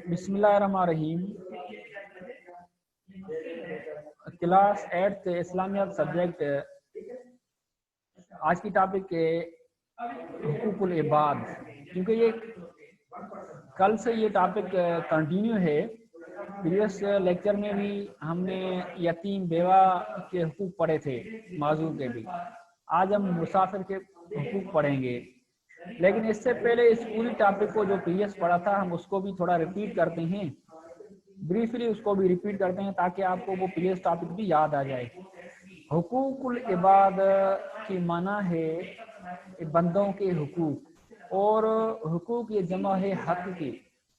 بسم اللہ الرحمن الرحیم. کلاس 8 اسلامیات سبجیکٹ. آج کی ٹاپک ہے حقوق العباد. کیونکہ یہ کل سے یہ ٹاپک کنٹینیو ہے. پریویس لیکچر میں بھی ہم نے یتیم بیوہ کے حقوق پڑھے تھے، معذور کے بھی. آج ہم مسافر کے حقوق پڑھیں گے. لیکن اس سے پہلے اس پوری ٹاپک کو جو پریویس پڑھا تھا ہم اس کو بھی تھوڑا ریپیٹ کرتے ہیں، بریفلی اس کو بھی ریپیٹ کرتے ہیں تاکہ آپ کو وہ پریویس ٹاپک بھی یاد آ جائے. حقوق العباد کی معنی ہے بندوں کے حقوق، اور حقوق یہ جمع ہے حق کی،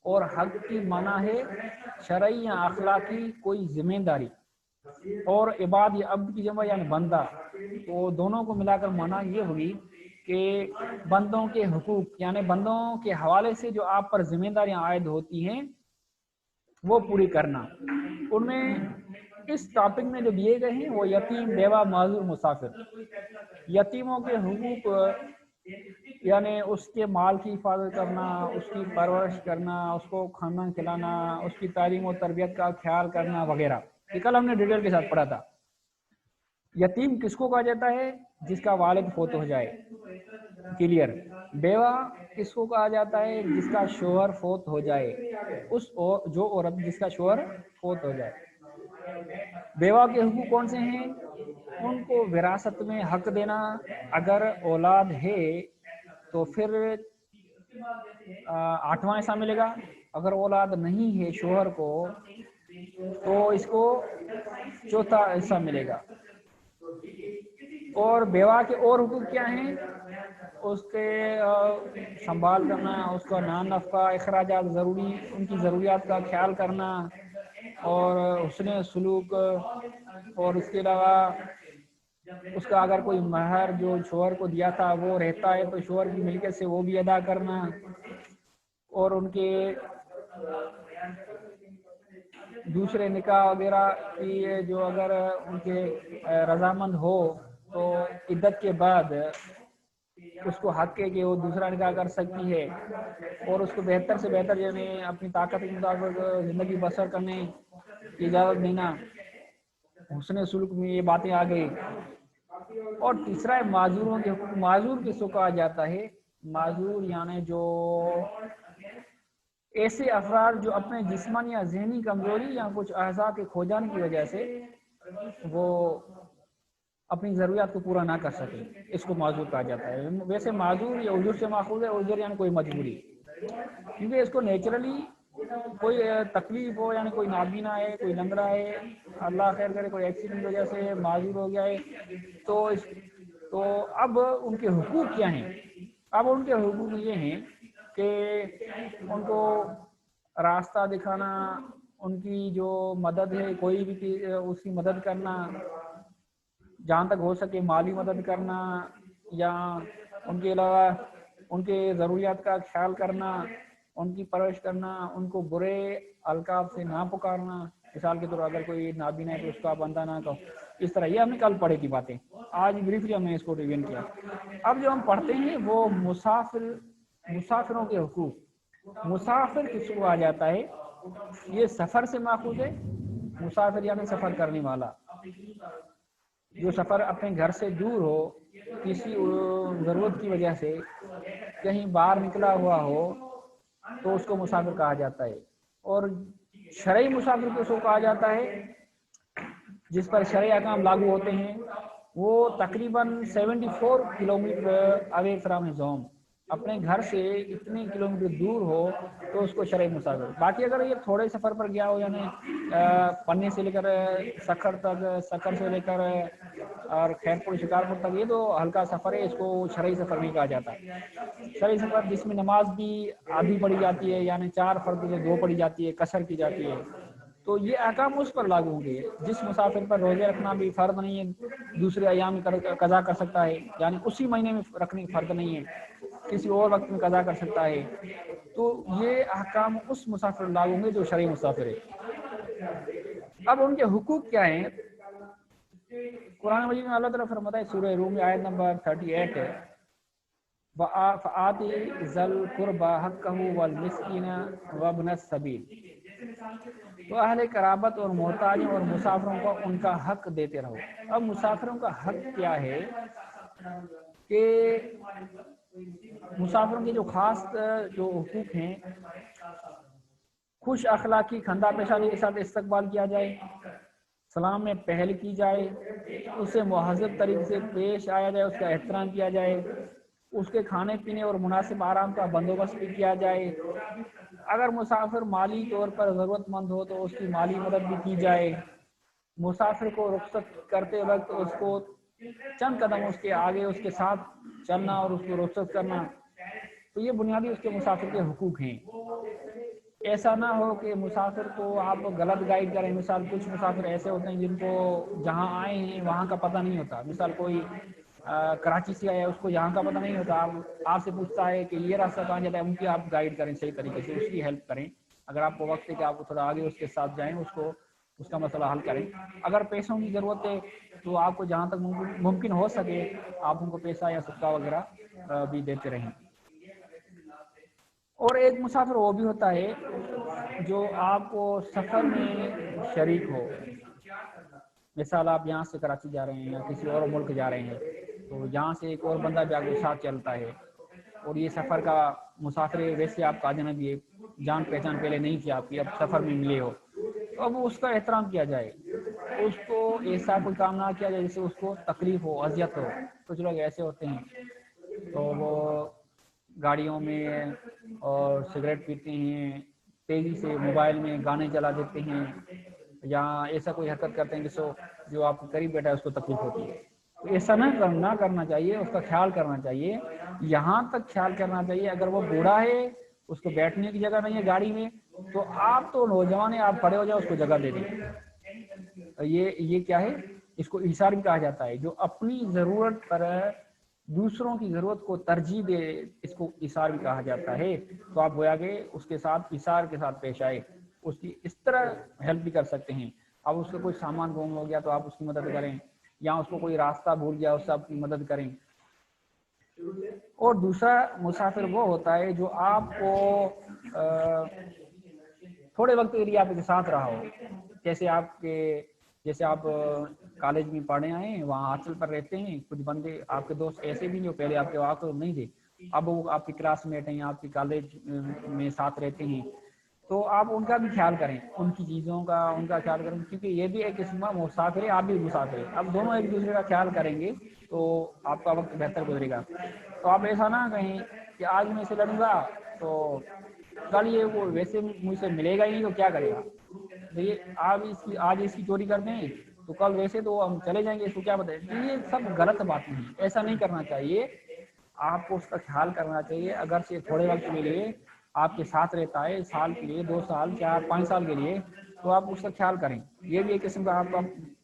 اور حق کی معنی ہے شرعی یا اخلاقی کوئی ذمہ داری، اور عباد یہ عبد کی جمع یعنی بندہ. تو دونوں کو ملا کر معنی یہ ہوگی کہ بندوں کے حقوق یعنی بندوں کے حوالے سے جو آپ پر ذمہ داریاں عائد ہوتی ہیں وہ پوری کرنا. ان میں اس ٹاپک میں جو دیے گئے ہیں وہ یتیم بیوہ معذور مسافر. یتیموں کے حقوق یعنی اس کے مال کی حفاظت کرنا، اس کی پرورش کرنا، اس کو کھانا کھلانا، اس کی تعلیم و تربیت کا خیال کرنا وغیرہ. یہ کل ہم نے ڈیٹیل کے ساتھ پڑھا تھا. یتیم کس کو کہا جاتا ہے؟ جس کا والد فوت ہو جائے، کلیئر. بیوہ کس کو کہا جاتا ہے؟ جس کا شوہر فوت ہو جائے، جو عورت جس کا شوہر فوت ہو جائے. بیوہ کے حقوق کون سے ہیں؟ ان کو وراثت میں حق دینا. اگر اولاد ہے تو پھر 8واں حصہ ملے گا. اگر اولاد نہیں ہے شوہر کو تو اس کو 4تھا حصہ ملے گا. اور بیوہ کے اور حقوق کیا ہیں؟ اس کے سنبھال کرنا، اس کا نان نفقہ، اخراجات ضروری، ان کی ضروریات کا خیال کرنا، اور حسن سلوک. اور اس کے علاوہ اس کا اگر کوئی مہر جو شوہر کو دیا تھا وہ رہتا ہے تو شوہر کی ملکیت سے وہ بھی ادا کرنا. اور ان کے دوسرے نکاح وغیرہ کی جو اگر ان کے رضامند ہو تو عدت کے بعد اس کو حق ہے کہ وہ دوسرا نکاح کر سکتی ہے. اور اس کو بہتر سے بہتر یعنی اپنی طاقت کے مطابق زندگی بسر کرنے کی اجازت دینا. حسن سلوک میں یہ باتیں آ گئی. اور تیسرا ہے معذوروں کے حقوق. معذور کس کو کہا جاتا ہے؟ معذور یعنی جو ایسے افراد جو اپنے جسمانی یا ذہنی کمزوری یا کچھ اعضاء کے کھو جانے کی وجہ سے وہ اپنی ضروریات کو پورا نہ کر سکے، اس کو معذور کہا جاتا ہے. ویسے معذور یہ عذر سے ماخوذ ہے. عذر یعنی کوئی مجبوری، کیونکہ اس کو نیچرلی کوئی تکلیف ہو، یعنی کوئی نابینا ہے، کوئی لنگڑا ہے، اللہ خیر کرے کوئی ایکسیڈنٹ کی وجہ سے معذور ہو گیا ہے تو اب ان کے حقوق کیا ہیں؟ اب ان کے حقوق یہ ہیں کہ ان کو راستہ دکھانا، ان کی جو مدد ہے کوئی بھی اس کی مدد کرنا، جہاں تک ہو سکے مالی مدد کرنا، یا ان کے علاوہ ان کے ضروریات کا خیال کرنا، ان کی پرورش کرنا، ان کو برے القاب سے نہ پکارنا. مثال کے طور اگر کوئی نابینا ہے تو اس کا بندہ نہ کہو. اس طرح یہ ہم نے کل پڑھی تھی باتیں. آج بریفلی ہم نے اس کو ریویژن کیا. اب جو ہم پڑھتے ہیں وہ مسافروں کے حقوق. مسافر کس کو آ جاتا ہے؟ یہ سفر سے ماخوذ ہے. مسافر یعنی سفر کرنے والا، جو سفر اپنے گھر سے دور ہو، کسی ضرورت کی وجہ سے کہیں باہر نکلا ہوا ہو تو اس کو مسافر کہا جاتا ہے. اور شرعی مسافر کس کو کہا جاتا ہے؟ جس پر شرعی احکام لاگو ہوتے ہیں. وہ تقریباً 74 kilometre away from his home, اپنے گھر سے اتنے کلومیٹر دور ہو تو اس کو شرعی مسافر. باقی اگر یہ تھوڑے سفر پر گیا ہو، یعنی پنی سے لے کر سکھر تک، سکھر سے لے کر اور خیرپور شکارپور تک، یہ تو ہلکا سفر ہے، اس کو شرعی سفر نہیں کہا جاتا. شرعی سفر جس میں نماز بھی آدھی پڑھی جاتی ہے، یعنی 4 فرض میں 2 پڑھی جاتی ہے، قصر کی جاتی ہے، تو یہ احکام اس پر لاگو ہوں گے. جس مسافر پر روزے رکھنا بھی فرض نہیں ہے، دوسرے ایام قضا کر سکتا ہے، یعنی اسی مہینے میں رکھنے فرض نہیں ہے، کسی اور وقت میں قضا کر سکتا ہے. تو یہ احکام اس مسافر لاگو ہوں گے جو شرعی مسافر ہے. اب ان کے حقوق کیا ہیں؟ قرآن مجید میں اللہ تعالیٰ فرماتا ہے سورہ روم آیت نمبر 38 ہے فآتی ذل قربا حقہ والمسکین وابن السبیل، تو اہل قرابت اور محتاجوں اور مسافروں کو ان کا حق دیتے رہو۔ اب مسافروں کا حق کیا ہے کہ مسافروں کے جو خاص جو حقوق ہیں، خوش اخلاقی خندہ پیشانی کے ساتھ استقبال کیا جائے، سلام میں پہل کی جائے، اسے مہذب طریقے سے پیش آیا جائے، اس کا احترام کیا جائے، اس کے کھانے پینے اور مناسب آرام کا بندوبست بھی کیا جائے، اگر مسافر مالی طور پر ضرورت مند ہو تو اس کی مالی مدد بھی کی جائے، مسافر کو رخصت کرتے وقت اس کو چند قدم اس کے آگے اس کے ساتھ چلنا اور اس کو رخصت کرنا، تو یہ بنیادی اس کے مسافر کے حقوق ہیں۔ ایسا نہ ہو کہ مسافر کو آپ غلط گائیڈ کریں۔ مثال کچھ مسافر ایسے ہوتے ہیں جن کو جہاں آئے ہیں وہاں کا پتہ نہیں ہوتا، مثال کوئی کراچی سے آیا، اس کو یہاں کا پتہ نہیں ہوتا، آپ سے پوچھتا ہے کہ یہ راستہ کہاں جاتا ہے، ان کی آپ گائیڈ کریں صحیح طریقے سے، اس کی ہیلپ کریں۔ اگر آپ کو وقت ہے کہ آپ تھوڑا آگے اس کے ساتھ جائیں، اس کا مسئلہ حل کریں۔ اگر پیسوں کی ضرورت ہے تو آپ کو جہاں تک ممکن ہو سکے آپ ان کو پیسہ یا صدقہ وغیرہ بھی دیتے رہیں۔ اور ایک مسافر وہ بھی ہوتا ہے جو آپ کو سفر میں شریک ہو۔ مثال آپ یہاں سے کراچی جا رہے ہیں یا کسی اور ملک جا رہے ہیں، تو یہاں سے ایک اور بندہ بھی آپ کے ساتھ چلتا ہے، اور یہ سفر کا مسافر ویسے آپ کا اجنبی ہے، جان پہچان پہلے نہیں تھی آپ کی، اب سفر میں ملے ہو، تو اب اس کا احترام کیا جائے، اس کو ایسا کوئی کام نہ کیا جائے جس سے اس کو تکلیف ہو، اذیت ہو۔ کچھ لوگ ایسے ہوتے ہیں تو وہ گاڑیوں میں اور سگریٹ پیتے ہیں، تیزی سے موبائل میں گانے چلا دیتے ہیں، یا ایسا کوئی حرکت کرتے ہیں جس کو جو آپ کے قریب بیٹھا ہے اس کو تکلیف ہوتی ہے۔ تو ایسا نہ کرنا چاہیے، اس کا خیال کرنا چاہیے، یہاں تک خیال کرنا چاہیے اگر وہ بوڑھا ہے، اس کو بیٹھنے کی جگہ نہیں ہے گاڑی میں، تو آپ تو نوجوان ہیں، آپ کھڑے ہو جائیں، اس کو جگہ دے دیں۔ یہ کیا ہے، اس کو ایثار بھی کہا جاتا ہے، جو اپنی ضرورت پر دوسروں کی ضرورت کو ترجیح دے، اس کو ایثار بھی کہا جاتا ہے۔ تو آپ گویا کہ اس کے ساتھ ایثار کے ساتھ پیش آئے، اس کی اس طرح ہیلپ بھی کر سکتے ہیں۔ اب اس کو کوئی سامان گم ہو گیا تو آپ اس کی مدد کریں، یا اس کو کوئی راستہ بھول گیا اس سے آپ کی مدد کریں۔ اور دوسرا مسافر وہ ہوتا ہے جو آپ کو تھوڑے وقت کے لیے آپ کے ساتھ رہا ہو، جیسے آپ کالج میں پڑھنے آئے ہیں، وہاں ہاسٹل پر رہتے ہیں، کچھ بندے آپ کے دوست ایسے بھی جو پہلے آپ کے وہاں تو نہیں تھے، اب وہ آپ کی کلاس میٹ ہیں، آپ کی کالج میں ساتھ رہتے ہیں، تو آپ ان کا بھی خیال کریں، ان کی چیزوں کا ان کا خیال کریں، کیونکہ یہ بھی ایک قسم کا مسافر ہے، آپ بھی مسافر ہیں، اب دونوں ایک دوسرے کا خیال کریں گے تو آپ کا وقت بہتر گزرے گا۔ تو آپ ایسا نہ کہیں کہ آج میں اسے لڑوں گا تو کل یہ وہ ویسے مجھ سے ملے گا ہی نہیں تو کیا کرے گا، آج اس کی چوری کرتے ہیں تو کل ویسے تو ہم چلے جائیں گے، اس کو کیا بتائیں۔ یہ سب غلط بات نہیں، ایسا نہیں کرنا چاہیے، آپ کو اس کا خیال کرنا چاہیے۔ اگر سے تھوڑے وقت کے لیے آپ کے ساتھ رہتا ہے، سال کے لیے، 2 سال، 4 5 سال کے لیے، تو آپ اس کا خیال کریں، یہ بھی ایک قسم کا آپ کا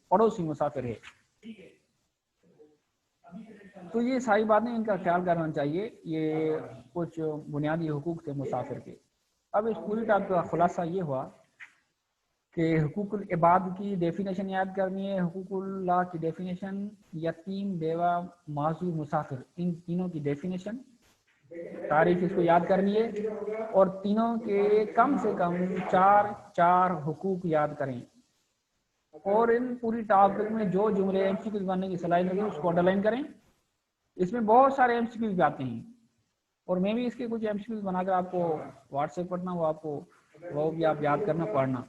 پڑوسی مسافر ہے۔ تو یہ ساری باتیں ان کا خیال کرنا چاہیے، یہ کچھ بنیادی حقوق تھے مسافر کے۔ اب اس پوری ٹاپک کا خلاصہ یہ ہوا کہ حقوق العباد کی ڈیفینیشن یاد کرنی ہے، حقوق اللہ کی ڈیفینیشن، یتیم، بیوہ، معذور، مسافر، ان تینوں کی ڈیفینیشن، تاریخ اس کو یاد کرنی ہے، اور تینوں کے کم سے کم 4 حقوق یاد کریں، اور ان پوری ٹاپک میں جو جملے ایم سی کیوز بننے کی صلاحیت ہے اس کو انڈر لائن کریں۔ اس میں بہت سارے ایم سی کیوز بھی آتے ہیں، اور میں بھی اس کے کچھ ایم سی کیوز بنا کر آپ کو واٹس ایپ کرنا، وہ بھی آپ یاد کرنا، پڑھنا۔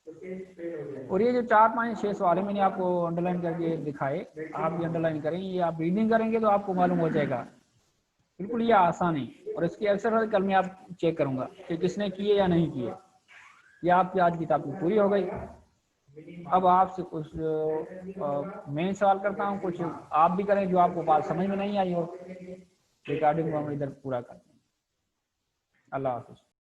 اور یہ جو 4 5 6 سوال میں نے آپ کو انڈر لائن کر کے دکھائے، آپ بھی انڈر لائن کریں، یہ آپ ریڈنگ کریں گے تو آپ کو معلوم ہو جائے گا، بالکل یہ آسان ہے، اور اس کی اکثر کل میں آپ چیک کروں گا کہ کس نے کیے یا نہیں کیے۔ یہ آپ کی آج کی ٹاپک پوری ہو گئی۔ اب آپ سے کچھ میں سوال کرتا ہوں، کچھ آپ بھی کریں جو آپ کو بات سمجھ میں نہیں آئی ہو، ریکارڈنگ کو ہم ادھر پورا کرتے ہیں۔ اللہ حافظ۔